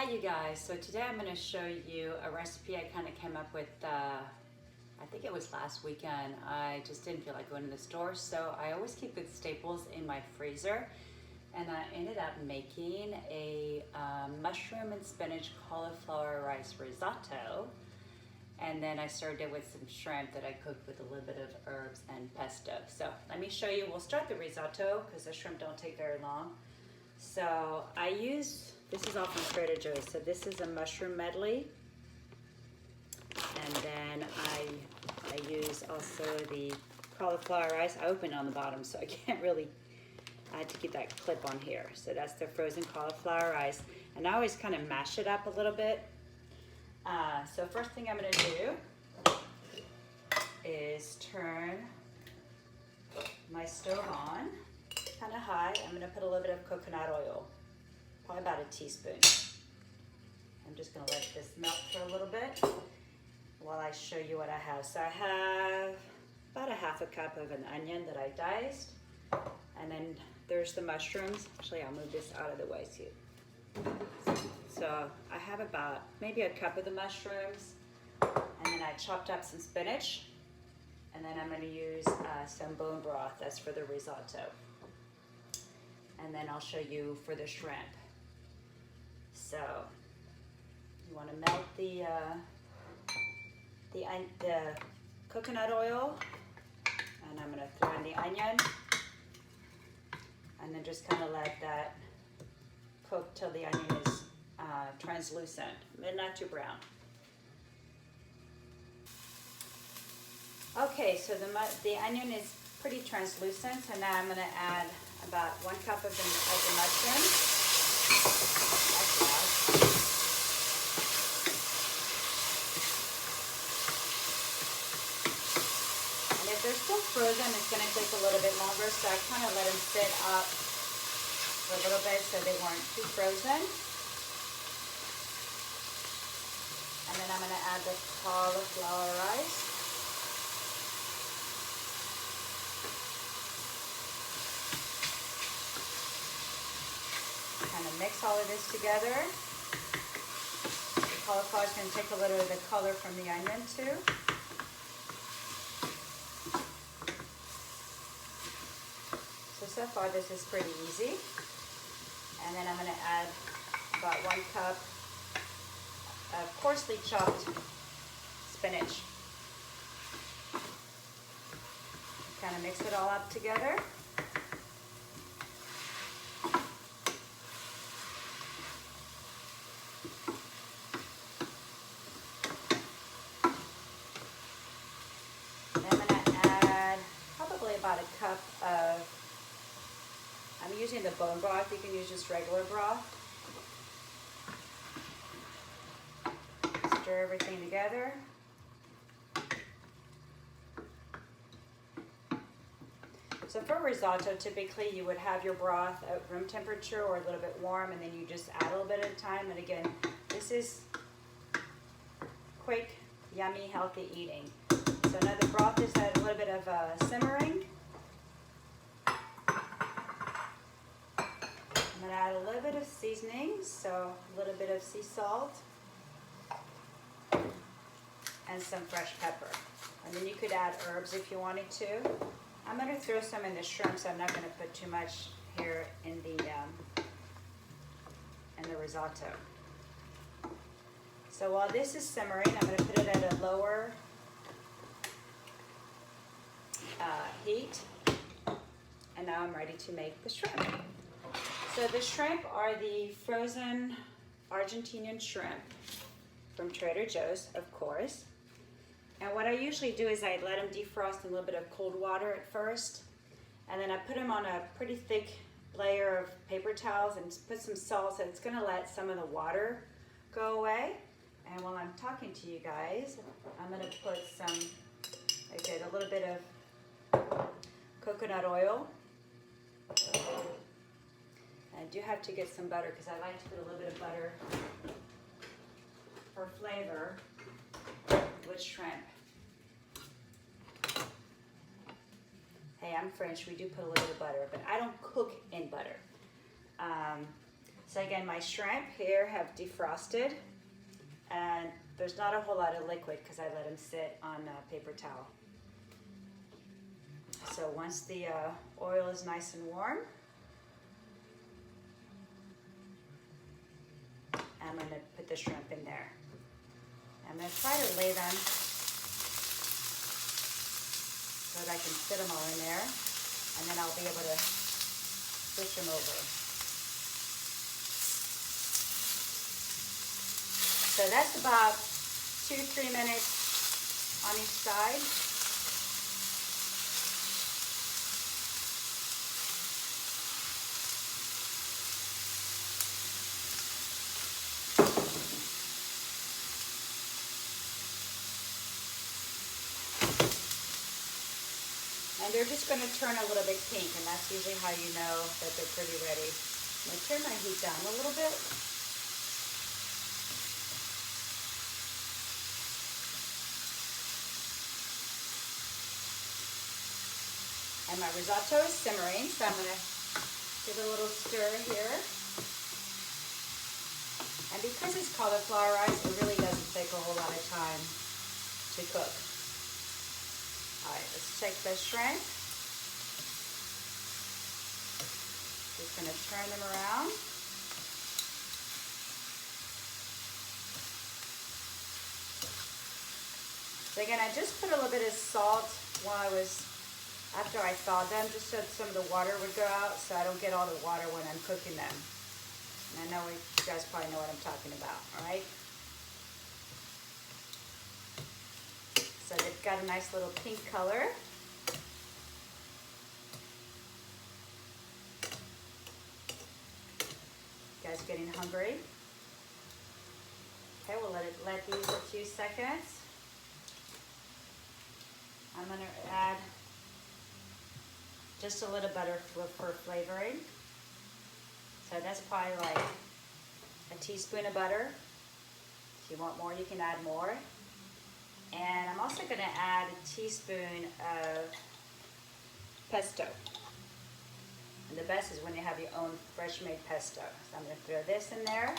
Hi you guys, so today I'm going to show you a recipe I kind of came up with, I think it was last weekend. I just didn't feel like going to the store, so I always keep good staples in my freezer, and I ended up making a mushroom and spinach cauliflower rice risotto, and then I served it with some shrimp that I cooked with a little bit of herbs and pesto. So let me show you. We'll start the risotto because the shrimp don't take very long. So I use, this is all from Trader Joe's, so this is a mushroom medley. And then I use also the cauliflower rice. I opened on the bottom, so I can't really, I had to keep that clip on here. So that's the frozen cauliflower rice. And I always kind of mash it up a little bit. So first thing I'm gonna do is turn my stove on, kind of high. I'm gonna put a little bit of coconut oil, probably about a teaspoon. I'm just gonna let this melt for a little bit while I show you what I have. So I have about a half a cup of an onion that I diced, and then there's the mushrooms. Actually, I'll move this out of the way too. So I have about maybe a cup of the mushrooms, and then I chopped up some spinach, and then I'm gonna use some bone broth. That's for the risotto. And then I'll show you for the shrimp. So you want to melt the coconut oil, and I'm going to throw in the onion, and then just kind of let that cook till the onion is translucent, but not too brown. Okay, so the onion is pretty translucent, so now I'm going to add about 1 cup of the mushrooms. That's loud. And if they're still frozen, it's going to take a little bit longer, so I kind of let them sit up for a little bit so they weren't too frozen. And then I'm going to add the cauliflower rice. Kind of mix all of this together. The cauliflower is going to take a little of the color from the onion too. So far this is pretty easy. And then I'm going to add about 1 cup of coarsely chopped spinach. Kind of mix it all up together. And I'm going to add probably about a cup of, I'm using the bone broth. You can use just regular broth. Stir everything together. So for risotto, typically you would have your broth at room temperature or a little bit warm, and then you just add a little bit at a time. And again, this is quick, yummy, healthy eating. So now the broth is at a little bit of simmering. I'm going to add a little bit of seasoning, so a little bit of sea salt and some fresh pepper. And then you could add herbs if you wanted to. I'm going to throw some in the shrimp, so I'm not going to put too much here in the risotto. So while this is simmering, I'm going to put it at a lower heat, and now I'm ready to make the shrimp. So the shrimp are the frozen Argentinian shrimp from Trader Joe's, of course. And what I usually do is I let them defrost in a little bit of cold water at first, and then I put them on a pretty thick layer of paper towels and put some salt, so it's going to let some of the water go away. And while I'm talking to you guys, I'm going to put some, I did a little bit of coconut oil. I do have to get some butter because I like to put a little bit of butter for flavor with shrimp. Hey, I'm French. We do put a little bit of butter, but I don't cook in butter. So again, my shrimp here have defrosted, and there's not a whole lot of liquid because I let them sit on a paper towel. So once the oil is nice and warm, I'm going to put the shrimp in there. I'm going to try to lay them so that I can fit them all in there, and then I'll be able to switch them over. So that's about 2-3 minutes on each side. And they're just going to turn a little bit pink, and that's usually how you know that they're pretty ready. I'm going to turn my heat down a little bit. And my risotto is simmering, so I'm going to give it a little stir here. And because it's cauliflower rice, it really doesn't take a whole lot of time to cook. All right, let's take the shrimp. Just going to turn them around. So again, I just put a little bit of salt after I thawed them, just so some of the water would go out, so I don't get all the water when I'm cooking them. And I know you guys probably know what I'm talking about, all right? So they've got a nice little pink color. You guys getting hungry? Okay, we'll let these a few seconds. I'm gonna add just a little butter for flavoring. So that's probably like a teaspoon of butter. If you want more, you can add more. And I'm also going to add a teaspoon of pesto. And the best is when you have your own fresh made pesto. So I'm going to throw this in there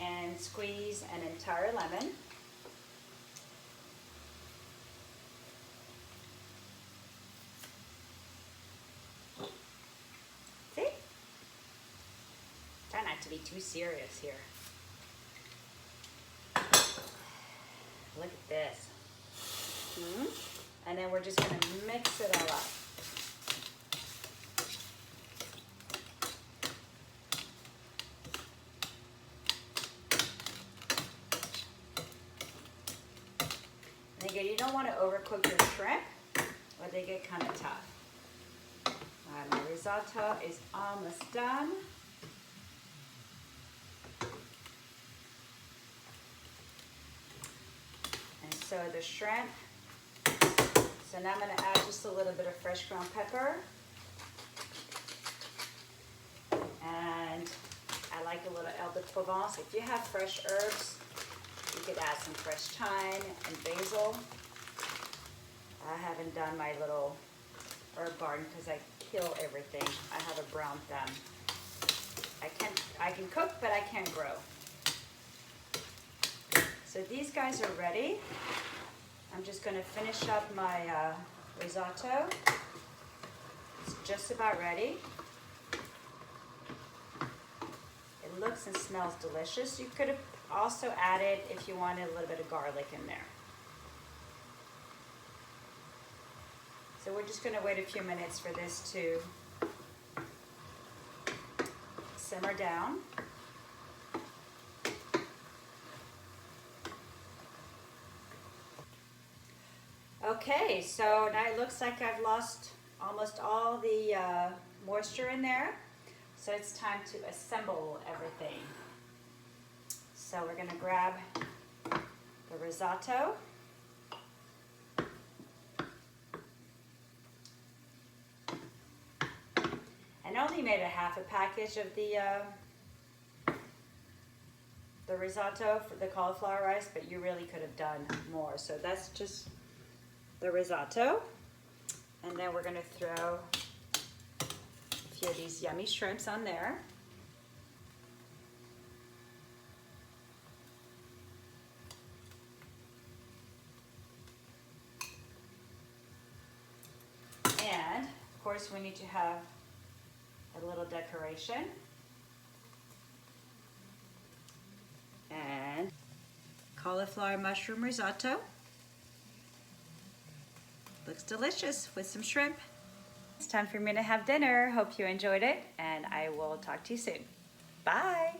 and squeeze an entire lemon. See? Try not to be too serious here. Look at this. And then we're just going to mix it all up. And again, you don't want to overcook your shrimp or they get kind of tough. All right, my risotto is almost done. So the shrimp, so now I'm going to add just a little bit of fresh ground pepper. And I like a little herbe de Provence. If you have fresh herbs, you could add some fresh thyme and basil. I haven't done my little herb garden because I kill everything. I have a brown thumb. I can cook, but I can't grow. So these guys are ready. I'm just going to finish up my risotto. It's just about ready. It looks and smells delicious. You could have also added, if you wanted, a little bit of garlic in there. So we're just going to wait a few minutes for this to simmer down. Okay, so now it looks like I've lost almost all the moisture in there. So it's time to assemble everything. So we're going to grab the risotto. And I only made a half a package of the risotto for the cauliflower rice, but you really could have done more. So that's just the risotto. And then we're going to throw a few of these yummy shrimps on there. course, we need to have a little decoration. And cauliflower mushroom risotto. Looks delicious with some shrimp. It's time for me to have dinner. Hope you enjoyed it, and I will talk to you soon. Bye.